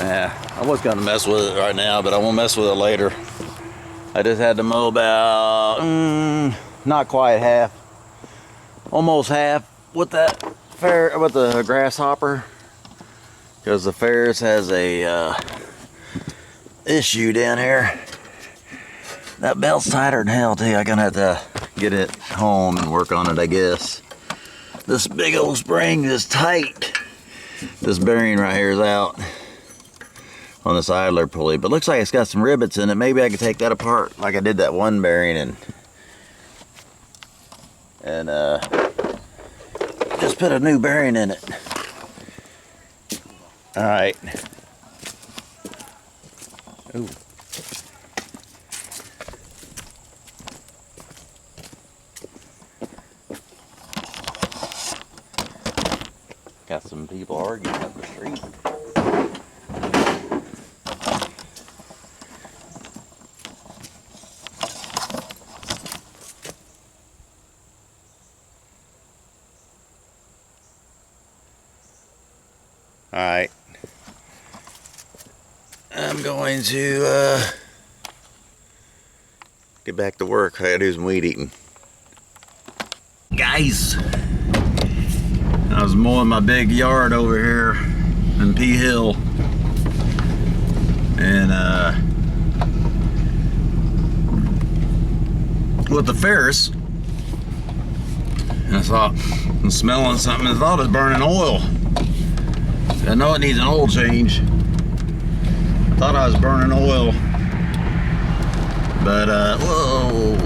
Yeah, I was gonna mess with it right now, but I won't mess with it later. I just had to mow about, not quite half, almost half with with the grasshopper, because the Ferris has a issue down here. That belt's tighter than hell too. I'm gonna have to get it home and work on it, I guess. This big old spring is tight. This bearing right here is out on this idler pulley, but looks like it's got some rivets in it. Maybe I could take that apart like I did that one bearing and just put a new bearing in it. All right. Ooh. Got some people arguing up the street. Alright, I'm going to get back to work. I gotta do some weed eating. Guys, I was mowing my big yard over here in P Hill, and with the Ferris, and I thought, I'm smelling something, I thought it was burning oil. I know it needs an oil change. I thought I was burning oil, but whoa!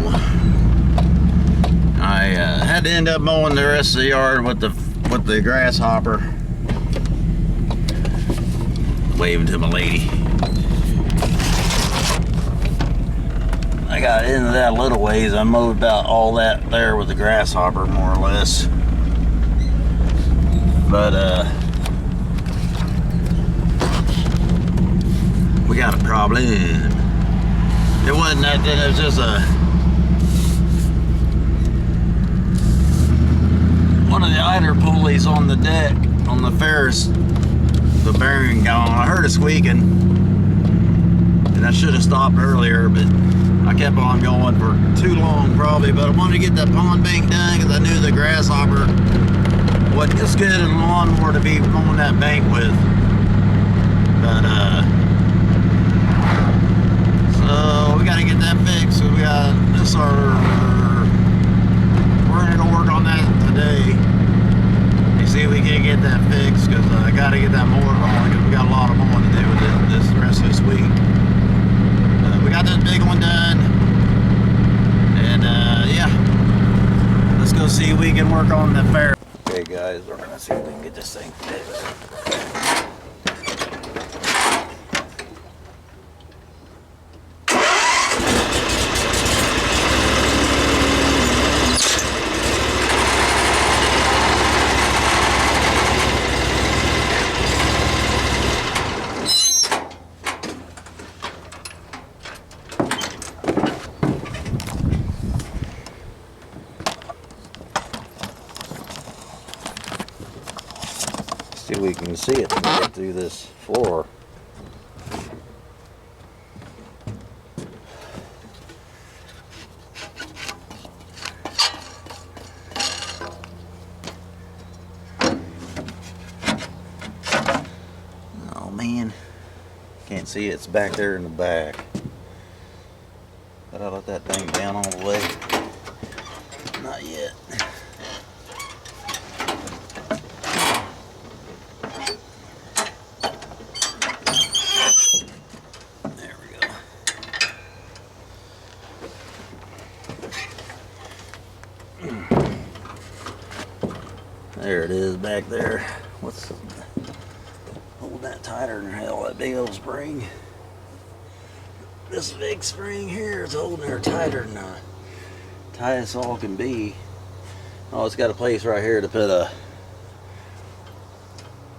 I had to end up mowing the rest of the yard with the grasshopper. Waving to my lady. I got into that a little ways. I mowed about all that there with the grasshopper, more or less. But we got a problem. It wasn't nothing, it was just one of the idler pulleys on the deck, on the Ferris, the bearing gone. I heard it squeaking, and I should have stopped earlier, but I kept on going for too long probably. But I wanted to get that pond bank done because I knew the grasshopper wasn't as good as a lawnmower to be mowing that bank with. But so we got to get that fixed. So we got this we're gonna go work on that today. And see if we can get that fixed, because I got to get that mower going, because we got a lot of mowing to do with it this rest of this week. We got this big one done, and yeah, let's go see if we can work on the fair. Okay guys, we're gonna see if we can get this thing fixed. See if we can see it get through this floor. Oh man, can't see it. It's back there in the back. Did I let that thing down all the way? Not yet. There it is back there. What's holding that tighter than hell? That big old spring. This big spring here is holding her tighter than tight as all can be. Oh, it's got a place right here to put a.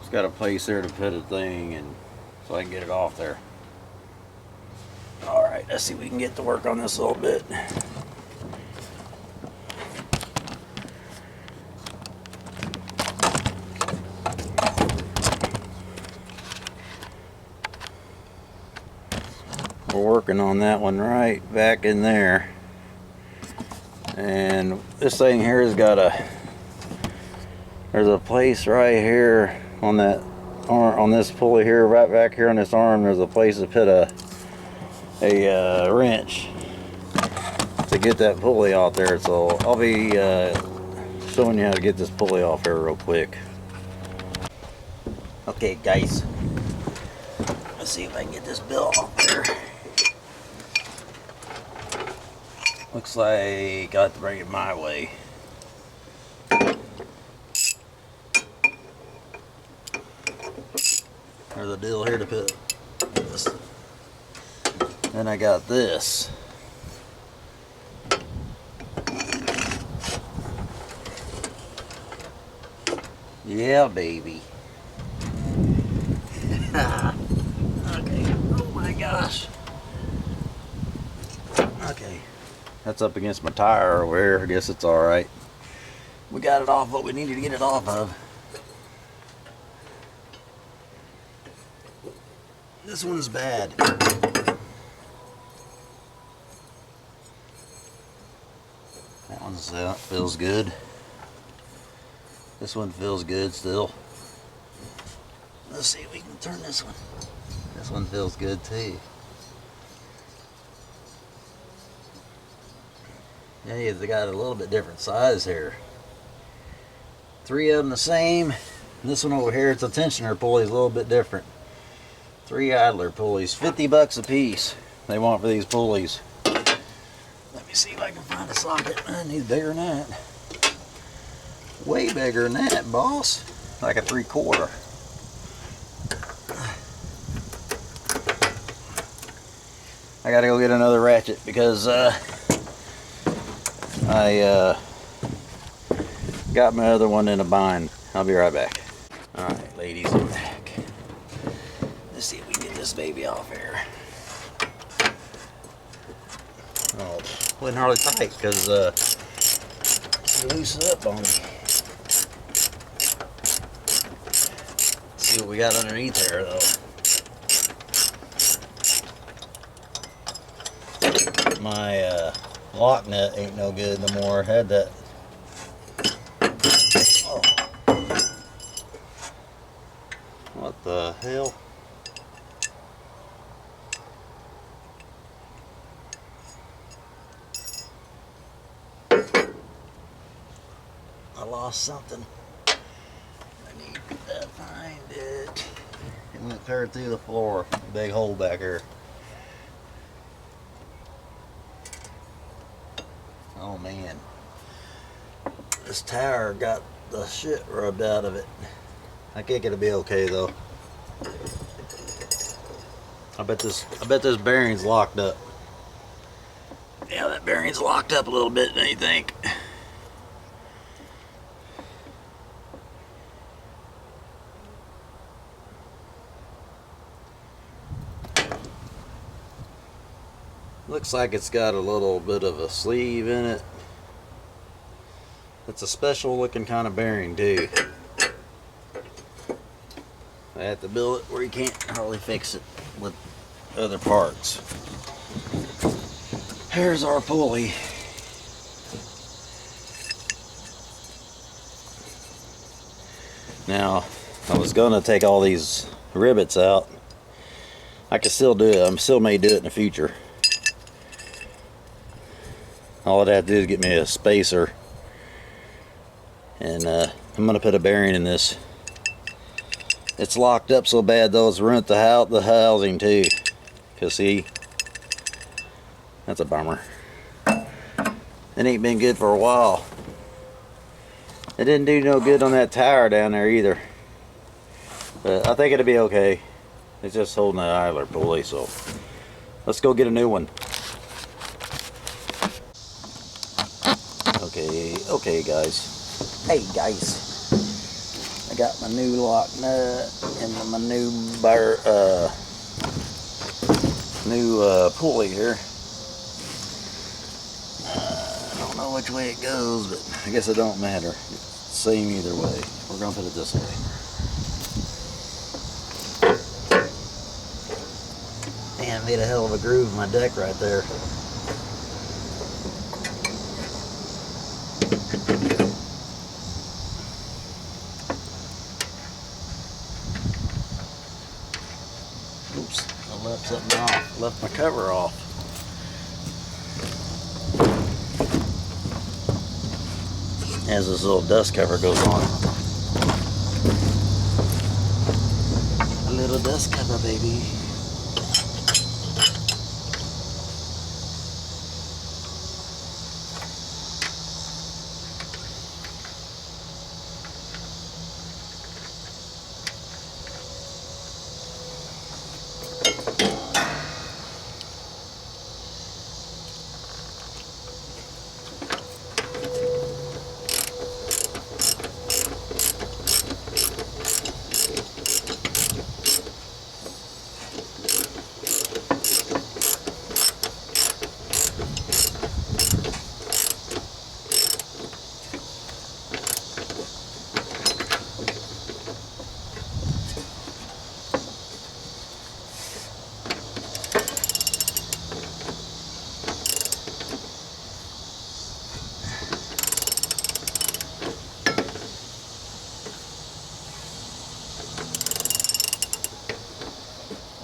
It's got a place there to put a thing, and so I can get it off there. All right, let's see if we can get to work on this a little bit. we're working on that one right back in there. And this thing here has got there's a place right here on that arm, on this pulley here, right back here on this arm, there's a place to put a wrench to get that pulley off there. So I'll be showing you how to get this pulley off here real quick. Okay guys, let's see if I can get this bill off there. Looks like I have to bring it my way. There's a deal here to put this. Then I got this. Yeah, baby. Okay. Oh my gosh. Okay. That's up against my tire over here. I guess it's alright. We got it off what we needed to get it off of. This one's bad. That one's feels good. This one feels good still. Let's see if we can turn this one. This one feels good too. Yeah, they got a little bit different size here. 3 of them the same. This one over here, it's a tensioner pulley, is a little bit different. 3 idler pulleys, 50 bucks a piece they want for these pulleys. Let me see if I can find a socket. I need bigger than that. Way bigger than that, boss. Like a 3/4. I gotta go get another ratchet because I got my other one in a bind. I'll be right back. Alright ladies, I'm back. Let's see if we can get this baby off here. Oh, wasn't hardly tight because it loosened up on me. See what we got underneath there though. My lock nut ain't no good no more. Had that. Oh. What the hell? I lost something. I need to find it. It went clear through the floor. Big hole back here. Oh man, this tire got the shit rubbed out of it. I think it'll be okay though. I bet this bearing's locked up. Yeah, that bearing's locked up a little bit, don't you think? Looks like it's got a little bit of a sleeve in it. It's a special looking kind of bearing too. I have to build it where you can't hardly fix it with other parts. Here's our pulley. Now, I was gonna take all these rivets out. I can still do it. I still may do it in the future. All I'd have to do is get me a spacer, and I'm gonna put a bearing in this. It's locked up so bad though, it's ruined the housing too. Cause see, that's a bummer. It ain't been good for a while. It didn't do no good on that tire down there either. But I think it'll be okay. It's just holding the idler pulley, so let's go get a new one. Okay guys. Hey guys. I got my new lock nut and my new pulley here. I don't know which way it goes, but I guess it don't matter. It's the same either way. We're gonna put it this way. Man, made a hell of a groove in my deck right there. Oops, I left something off. Left my cover off. As this little dust cover goes on. A little dust cover, baby.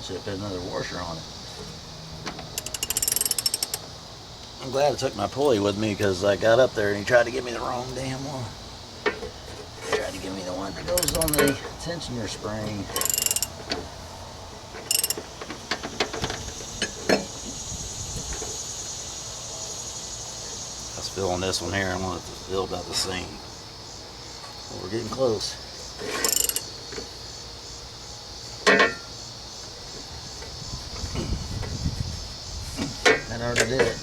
Should have put another washer on it. I'm glad I took my pulley with me because I got up there and he tried to give me the wrong damn one. He tried to give me the one that goes on the tensioner spring. I was filling this one here. I want it to feel about the same. But we're getting close. That already did it.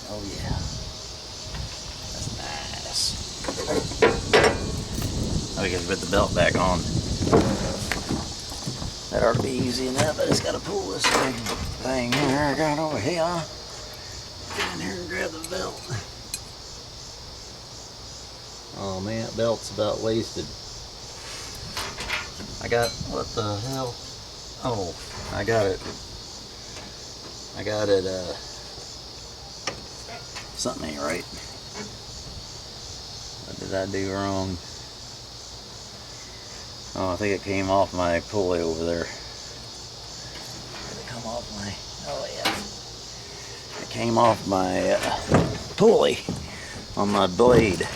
Oh yeah. That's nice. Now we can put the belt back on. That ought to be easy enough. I just gotta pull this thing here I got over here. Get in here and grab the belt. Oh man, that belt's about wasted. I got, what the hell? Oh, I got it, something ain't right. What did I do wrong? Oh, I think it came off my pulley over there. Did it come off my, oh yeah. It came off my pulley on my blade.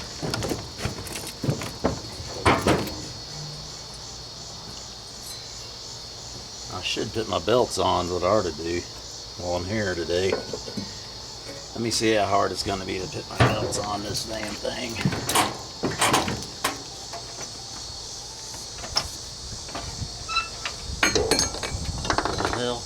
I should put my belts on, what I ought to do while I'm here today. Let me see how hard it's going to be to put my belts on this damn thing. What the hell?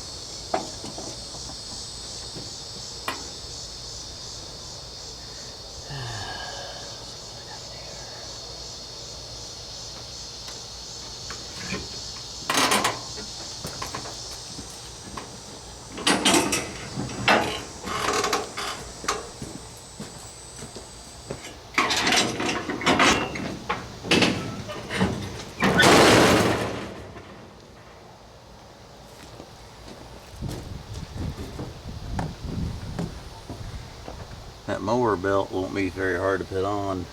That mower belt won't be very hard to put on.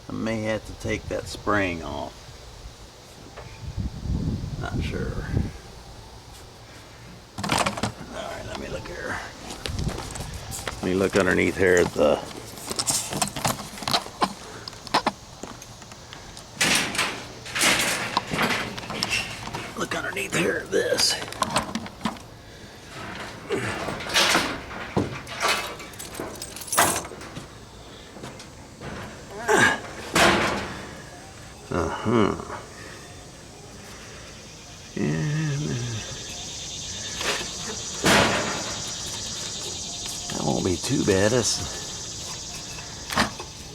I may have to take that spring off. Not sure. Alright, let me look here. Let me look underneath here at the underneath here at this. That won't be too bad.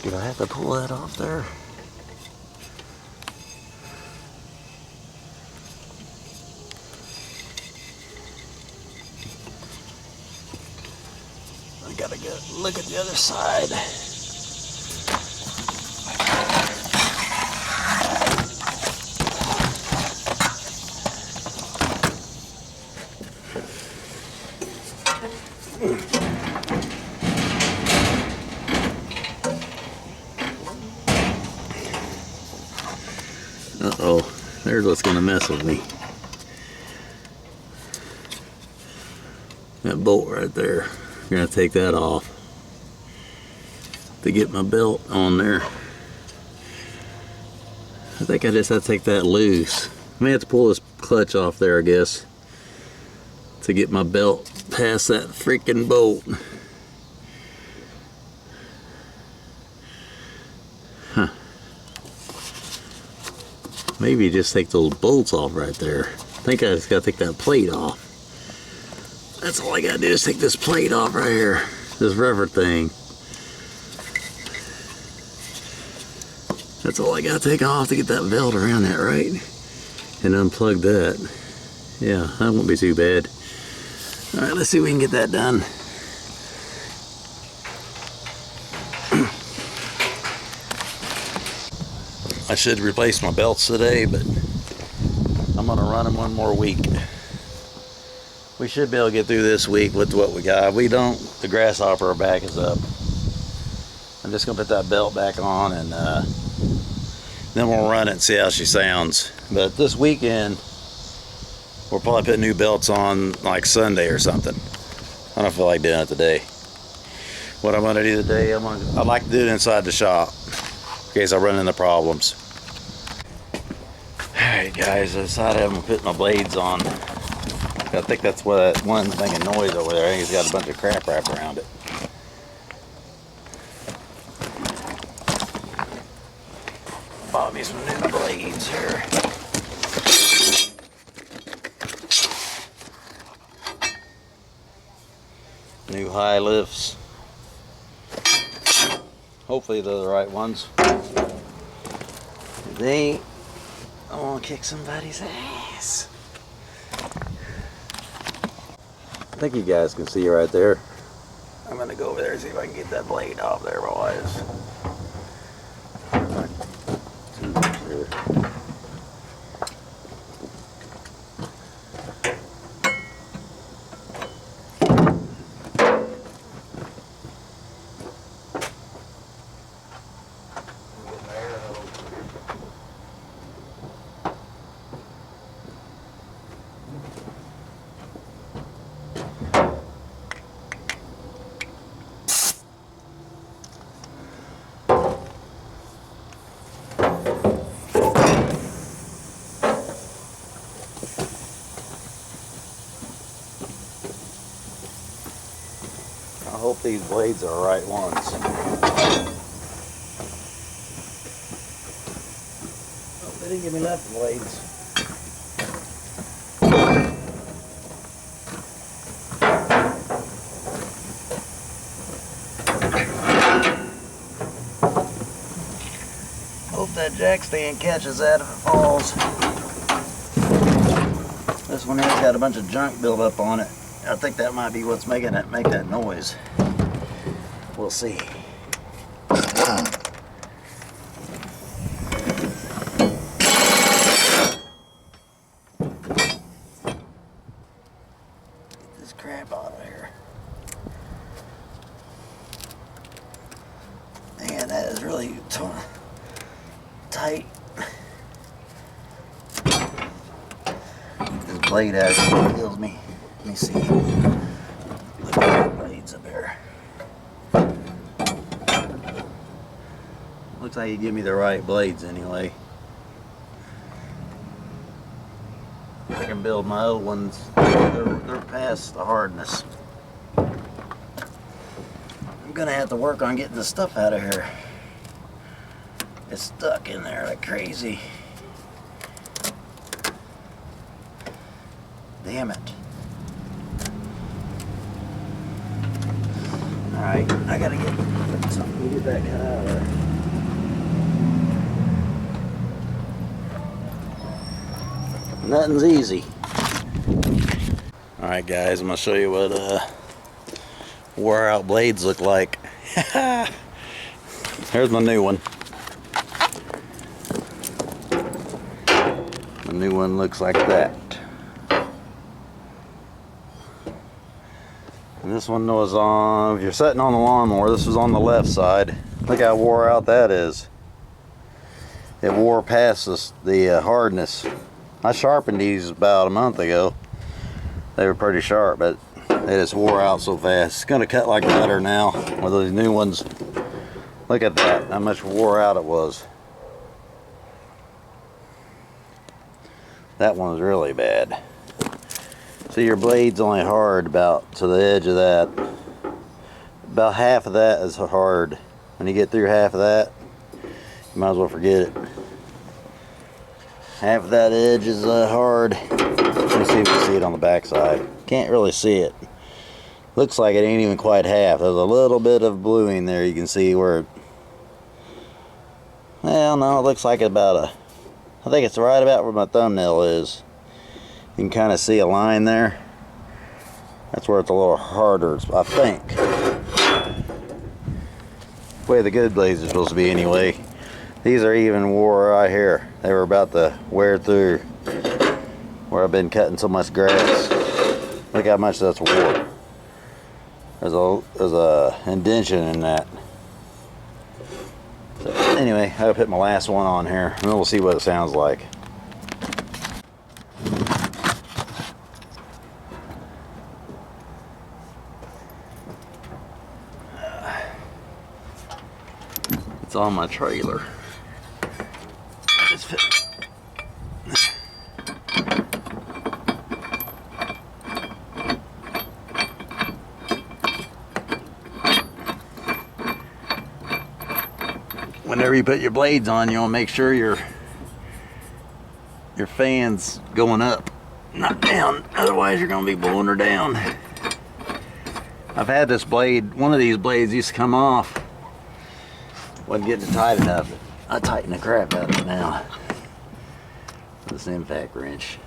Do I have to pull that off there? I gotta go look at the other side. Uh-oh, there's what's gonna mess with me. That bolt right there. I'm gonna take that off to get my belt on there. I think I just have to take that loose. I may have to pull this clutch off there, I guess, to get my belt past that freaking bolt. Huh. Maybe just take those bolts off right there. I think I just gotta take that plate off. That's all I gotta do is take this plate off right here. This rubber thing. That's all I gotta take off to get that belt around that, right? And unplug that. Yeah, that won't be too bad. Alright, let's see if we can get that done. I should replace my belts today, but I'm gonna run them one more week. We should be able to get through this week with what we got. If we don't, the grasshopper back is up. I'm just gonna put that belt back on and then we'll run it and see how she sounds. But this weekend, we'll probably put new belts on like Sunday or something. I don't feel like doing it today. What I'm gonna do today, I'd like to do it inside the shop in case I run into problems. Alright guys, I decided I'm gonna put my blades on. I think that's what that one's making noise over there. I think it's got a bunch of crap wrapped around it. Bought me some new blades here. New high lifts. Hopefully they're the right ones. If they ain't, I want to kick somebody's ass. I think you guys can see right there. I'm gonna go over there and see if I can get that blade off there, boys. I hope these blades are the right ones. Oh, they didn't give me left blades. Hope that jack stand catches that if it falls. This one here's got a bunch of junk built up on it. I think that might be what's making it make that noise. We'll see. Get this crap out of here. Man, that is really tight. This blade actually kills me. Let me see. Look at the blades up here. Looks like you give me the right blades anyway. I can build my old ones. They're past the hardness. I'm gonna have to work on getting the stuff out of here. It's stuck in there like crazy. Damn it. Alright, I gotta get something to get that cut out of there. Nothing's easy. Alright guys, I'm gonna show you what wore out blades look like. Here's my new one. The new one looks like that. And this one was on, if you're sitting on the lawnmower, this was on the left side. Look how wore out that is. it wore past the hardness. I sharpened these about a month ago. They were pretty sharp, but they just wore out so fast. It's gonna cut like butter now with those new ones. Look at that, how much wore out it was. That one's really bad. See, your blade's only hard about to the edge of that. About half of that is hard. When you get through half of that, you might as well forget it. Half of that edge is hard. Let me see if you see it on the back side. Can't really see it. Looks like it ain't even quite half. There's a little bit of bluing there. You can see where it, well, no, it looks like about a, I think it's right about where my thumbnail is. You can kind of see a line there. That's where it's a little harder, I think. The way the good blades are supposed to be anyway. These are even wore right here. They were about to wear through where I've been cutting so much grass. Look how much that's wore. There's a indentation in that. So anyway, I'll put my last one on here and then we'll see what it sounds like. It's on my trailer. Just fit. Whenever you put your blades on, you want to make sure your fan's going up, not down. Otherwise, you're going to be blowing her down. I've had this blade. One of these blades used to come off. Wasn't getting it tight enough. I tighten the crap out of it now. This impact wrench.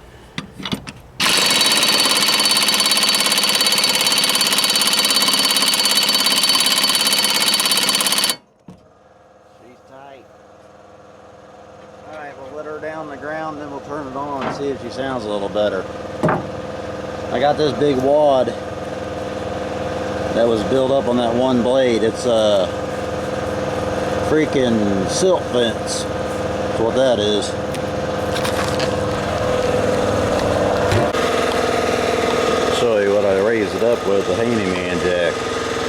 Down the ground, then we'll turn it on and see if she sounds a little better. I got this big wad that was built up on that one blade. It's a freaking silk fence. That's what that is. Show you what I raised it up with, the handyman jack.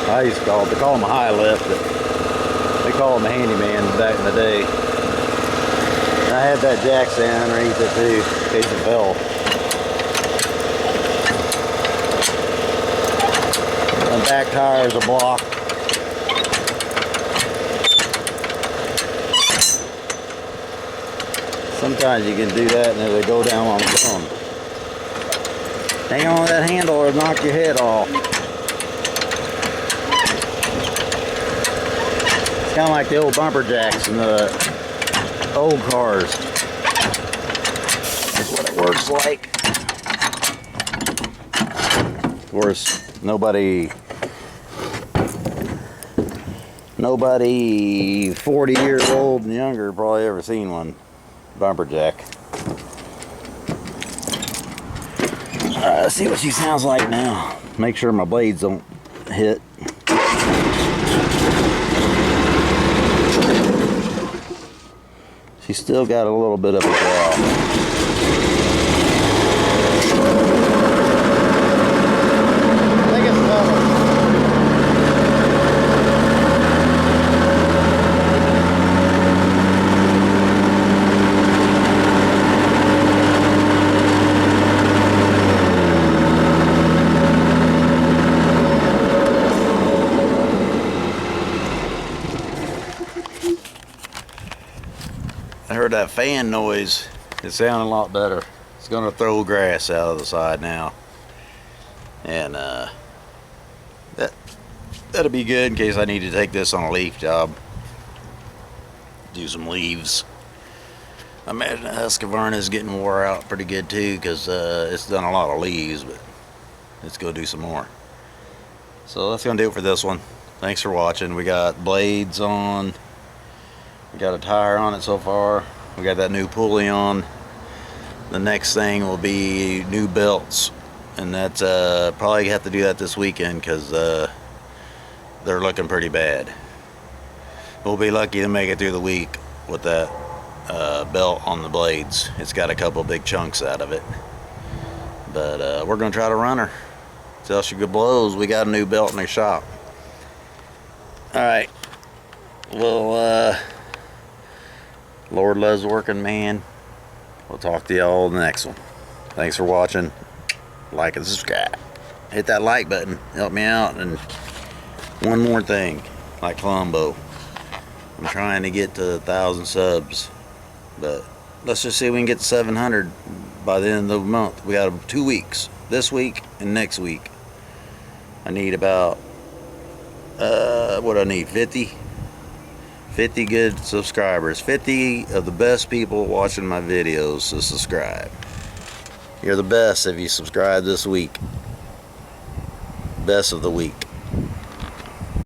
I used to call them a high lift, but they call them a handyman back in the day. I had that jack stand underneath it too, in case it fell. The back tire is a block. Sometimes you can do that and it'll go down on its own. Hang on to that handle or knock your head off. It's kind of like the old bumper jacks in the old cars. That's what it works like. Of course, nobody 40 years old and younger probably ever seen one bumper jack. Alright, let's see what she sounds like now. Make sure my blades don't hit. She's still got a little bit of a draw. I think it's better. I heard that fan noise. It sounded a lot better. It's gonna throw grass out of the side now, and that'll be good in case I need to take this on a leaf job. Do some leaves. I imagine the Husqvarna is getting wore out pretty good too, because it's done a lot of leaves, but let's go do some more. So that's gonna do it for this one. Thanks for watching. We got blades on. We got a tire on it so far. We got that new pulley on. The next thing will be new belts, and that's probably have to do that this weekend because they're looking pretty bad. We'll be lucky to make it through the week with that. belt on the blades. It's got a couple big chunks out of it, but we're gonna try to run her till she blows. We got a new belt in the shop. All right, well, Lord loves working man. We'll talk to y'all in the next one. Thanks for watching. Like and subscribe. Hit that like button, help me out. And one more thing, like Columbo, I'm trying to get to 1,000 subs, but let's just see if we can get to 700 by the end of the month. We got 2 weeks, this week and next week. I need about what do I need, 50 good subscribers, 50 of the best people watching my videos to subscribe. You're the best if you subscribe this week. Best of the week.